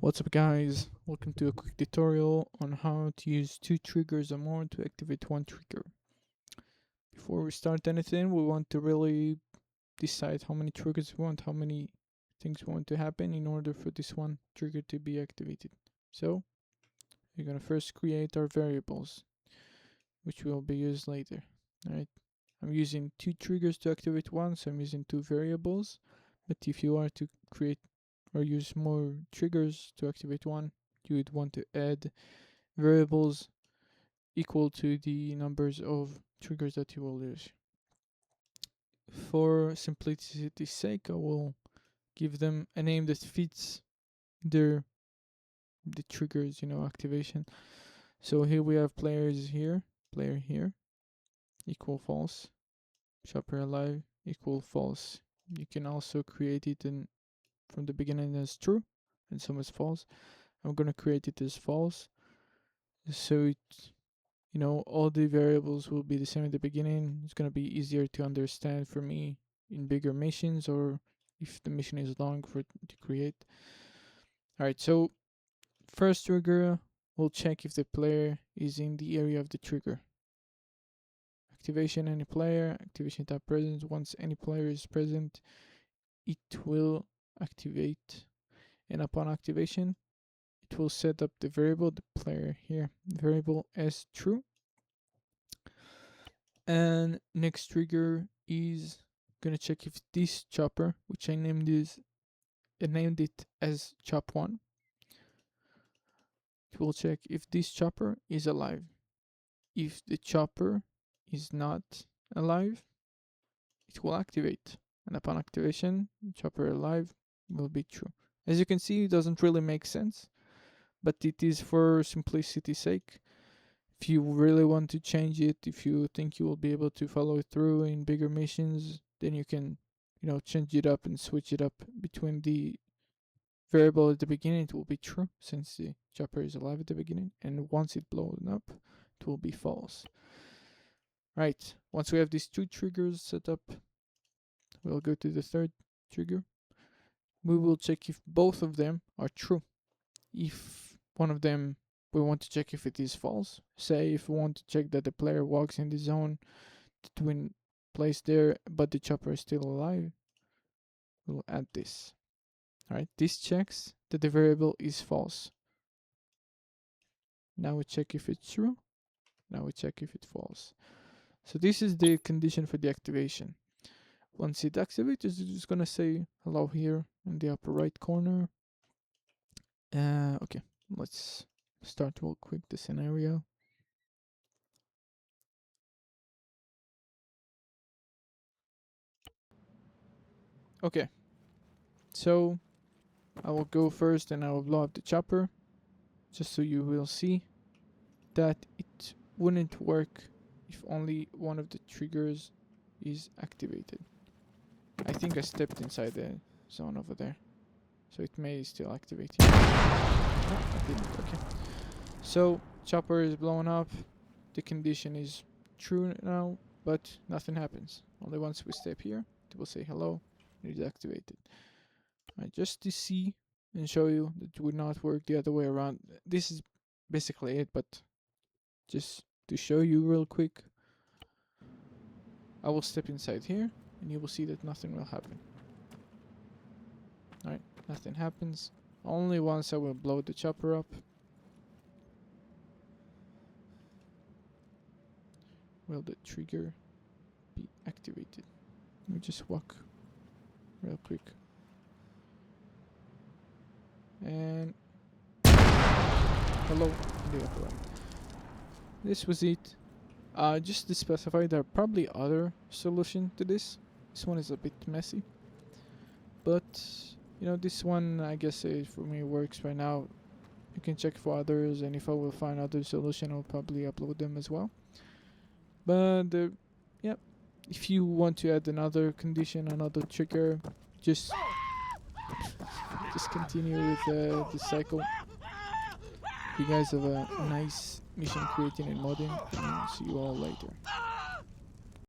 What's up guys, welcome to a quick tutorial on how to use 2 triggers or more to activate one trigger. Before we start anything, we want to really decide how many triggers we want, how many things we want to happen in order for this one trigger to be activated. So we're going to first create our variables, which will be used later. Alright, I'm using 2 triggers to activate one, so I'm using 2 variables. But if you are to create or use more triggers to activate one, you would want to add variables equal to the numbers of triggers that you will use. For simplicity's sake, I will give them a name that fits the triggers, activation. So here we have player here equal false, shopper alive equal false. You can also create it from the beginning as true and some as false. I'm gonna create it as false, so all the variables will be the same at the beginning. It's gonna be easier to understand for me in bigger missions, or if the mission is long to create. Alright, so first trigger, we'll check if the player is in the area of the trigger. Activation any player, activation type present. Once any player is present, it will activate, and upon activation it will set up the variable, the player here, variable as true. And next trigger is gonna check if this chopper, which I named it as chop1, it will check if this chopper is alive. If the chopper is not alive, it will activate, and upon activation, chopper alive will be true. As you can see, it doesn't really make sense, but it is for simplicity's sake. If you really want to change it, if you think you will be able to follow it through in bigger missions, then you can, change it up and switch it up between the variable at the beginning. It will be true since the chopper is alive at the beginning, and once it blows up, it will be false. Right, once we have these 2 triggers set up, we'll go to the third trigger. We will check if both of them are true. If one of them, we want to check if it is false. Say if we want to check that the player walks in the zone that we placed there, but the chopper is still alive, we'll add this. Alright, this checks that the variable is false. Now we check if it's true. Now we check if it's false. So this is the condition for the activation. Once it activates, it's just gonna say hello here in the upper right corner. Okay, let's start real quick the scenario. Okay, so I will go first and I will blow up the chopper, just so you will see that it wouldn't work if only one of the triggers is activated. I think I stepped inside the zone over there, so it may still activate here. No, I didn't. Okay, so chopper is blown up, the condition is true now, but nothing happens. Only once we step here, it will say hello, and it is activated. Right, just to see and show you that it would not work the other way around. This is basically it, but just to show you real quick, I will step inside here and you will see that nothing will happen. Alright, nothing happens. Only once I will blow the chopper up will the trigger be activated. Let me just walk real quick. And hello in the upper right. This was it. Just to specify, there are probably other solutions to this. This one is a bit messy, but this one, I guess, for me works right now. You can check for others, and if I will find other solution, I'll probably upload them as well. But yeah, if you want to add another condition, another trigger, just continue with the cycle. You guys have a nice mission creating and modding, and see you all later.